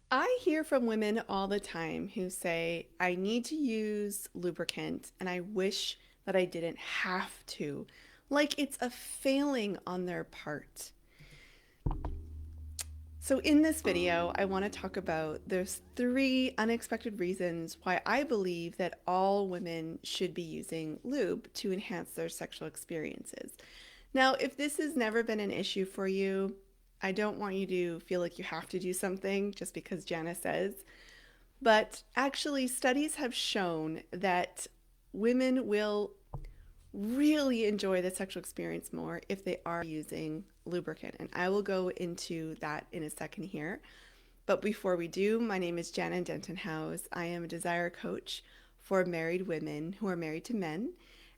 I hear from women all the time who say, I need to use lubricant and I wish that I didn't have to. Like it's a failing on their part. So, in this video, I want to talk about there's three unexpected reasons why I believe that all women should be using lube to enhance their sexual experiences. Now, if this has never been an issue for you, I don't want you to feel like you have to do something just because Janna says. But actually, studies have shown that women will really enjoy the sexual experience more if they are using lubricant. And I will go into that in a second here. But before we do, my name is Janna Denton-Howes. I am a desire coach for married women who are married to men,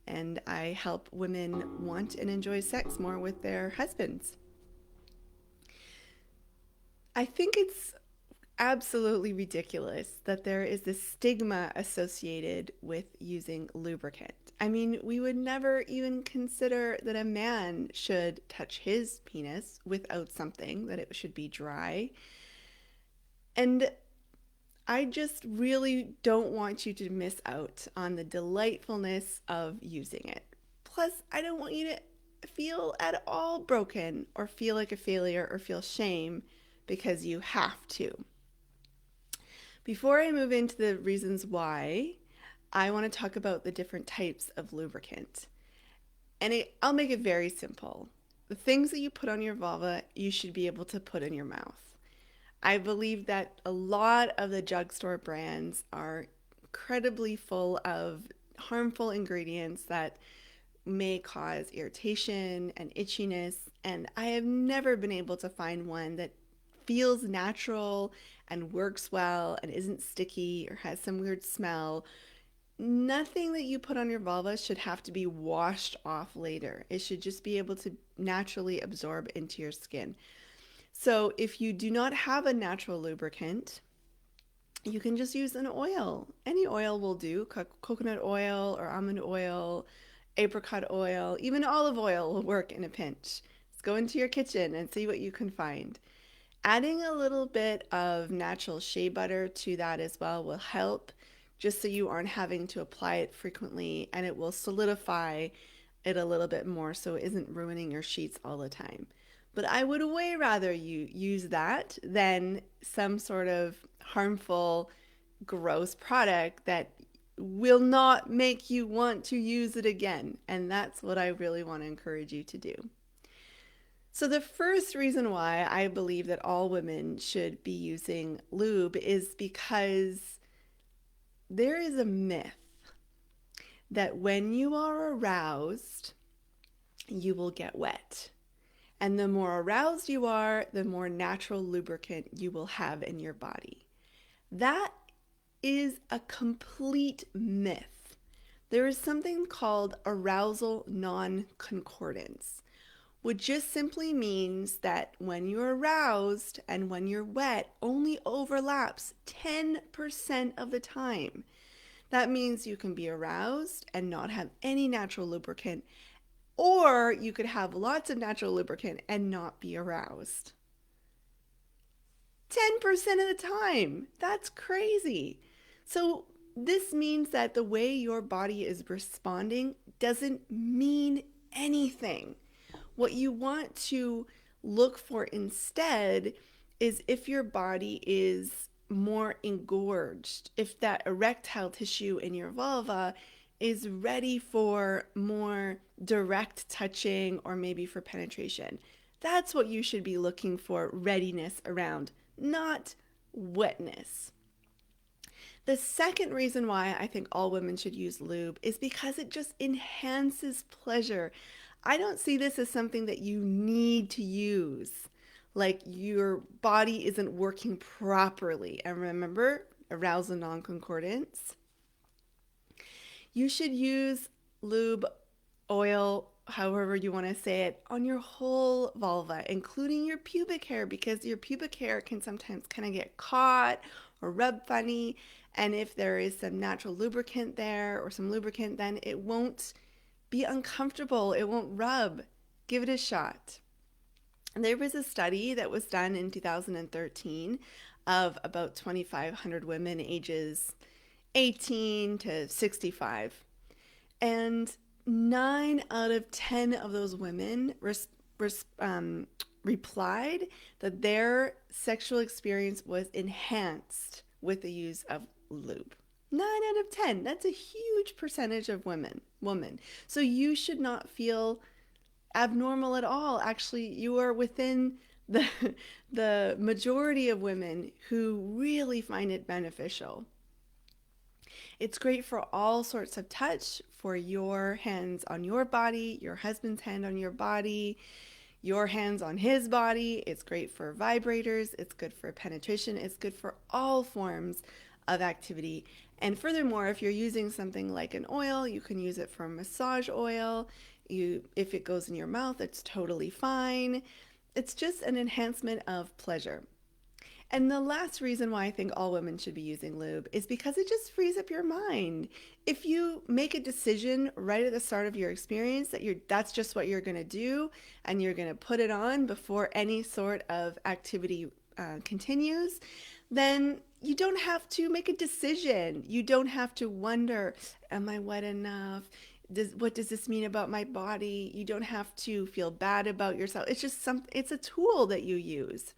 and I help women want and enjoy sex more with their husbands. I think it's absolutely ridiculous that there is this stigma associated with using lubricant. I mean, we would never even consider that a man should touch his penis without something, that it should be dry. And I just really don't want you to miss out on the delightfulness of using it. Plus, I don't want you to feel at all broken or feel like a failure or feel shame because you have to. Before I move into the reasons why, I want to talk about the different types of lubricant. I'll make it very simple. The things that you put on your vulva, you should be able to put in your mouth. I believe that a lot of the drugstore brands are incredibly full of harmful ingredients that may cause irritation and itchiness, and I have never been able to find one that feels natural and works well and isn't sticky or has some weird smell. Nothing that you put on your vulva should have to be washed off later. It should just be able to naturally absorb into your skin. So if you do not have a natural lubricant, you can just use an oil. Any oil will do. Coconut oil or almond oil, apricot oil, even olive oil will work in a pinch. Just go into your kitchen and see what you can find. Adding a little bit of natural shea butter to that as well will help, just so you aren't having to apply it frequently, and it will solidify it a little bit more so it isn't ruining your sheets all the time. But I would way rather you use that than some sort of harmful, gross product that will not make you want to use it again. And that's what I really want to encourage you to do. So, the first reason why I believe that all women should be using lube is because there is a myth that when you are aroused, you will get wet. And the more aroused you are, the more natural lubricant you will have in your body. That is a complete myth. There is something called arousal non-concordance, which just simply means that when you're aroused and when you're wet only overlaps 10% of the time. That means you can be aroused and not have any natural lubricant, or you could have lots of natural lubricant and not be aroused. 10% of the time. That's crazy. So, this means that the way your body is responding doesn't mean anything. What you want to look for instead is if your body is more engorged, if that erectile tissue in your vulva is ready for more direct touching or maybe for penetration. That's what you should be looking for readiness around, not wetness. The second reason why I think all women should use lube is because it just enhances pleasure. I don't see this as something that you need to use, like your body isn't working properly. And remember, arousal non-concordance. You should use lube, oil, however you want to say it, on your whole vulva, including your pubic hair, because your pubic hair can sometimes kind of get caught or rub funny. And if there is some natural lubricant there or some lubricant, then it won't be uncomfortable. It won't rub. Give it a shot. And there was a study that was done in 2013 of about 2,500 women ages 18 to 65. And 9 out of 10 of those women res- um, replied that their sexual experience was enhanced with the use of lube. 9 out of 10. That's a huge percentage of women. So you should not feel abnormal at all. Actually, you are within the the majority of women who really find it beneficial. It's great for all sorts of touch, for your hands on your body, your husband's hand on your body, your hands on his body. It's great for vibrators. It's good for penetration. It's good for all forms of activity. And furthermore, if you're using something like an oil, you can use it for massage oil. If it goes in your mouth, it's totally fine. It's just an enhancement of pleasure. And the last reason why I think all women should be using lube is because it just frees up your mind. If you make a decision right at the start of your experience that that's just what you're going to do and you're going to put it on before any sort of activity continues, then you don't have to make a decision. You don't have to wonder, am I wet enough? What does this mean about my body? You don't have to feel bad about yourself. It's a tool that you use.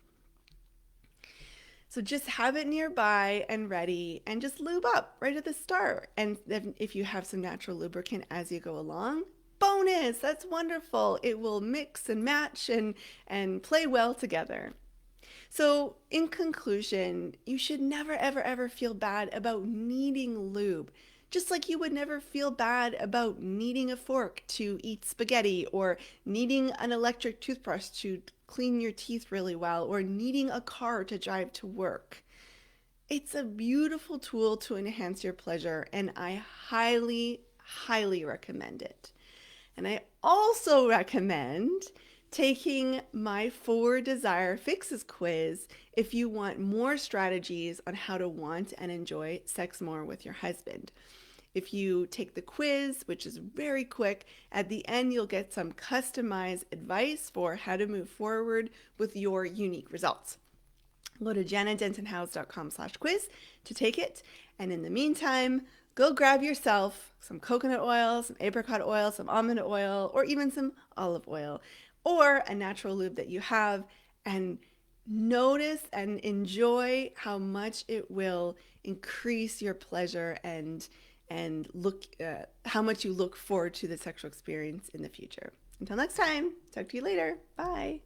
So just have it nearby and ready and just lube up right at the start. And then if you have some natural lubricant as you go along, bonus, that's wonderful. It will mix and match and play well together. So in conclusion, you should never, ever, ever feel bad about needing lube. Just like you would never feel bad about needing a fork to eat spaghetti or needing an electric toothbrush to clean your teeth really well or needing a car to drive to work. It's a beautiful tool to enhance your pleasure, and I highly, highly recommend it. And I also recommend taking my 4 Desire Fixes quiz if you want more strategies on how to want and enjoy sex more with your husband. If you take the quiz, which is very quick, at the end you'll get some customized advice for how to move forward with your unique results. Go to jannadentonhowes.com/quiz to take it. And in the meantime, go grab yourself some coconut oil, some apricot oil, some almond oil, or even some olive oil, or a natural lube that you have, and notice and enjoy how much it will increase your pleasure and look how much you look forward to the sexual experience in the future. Until next time, talk to you later. Bye.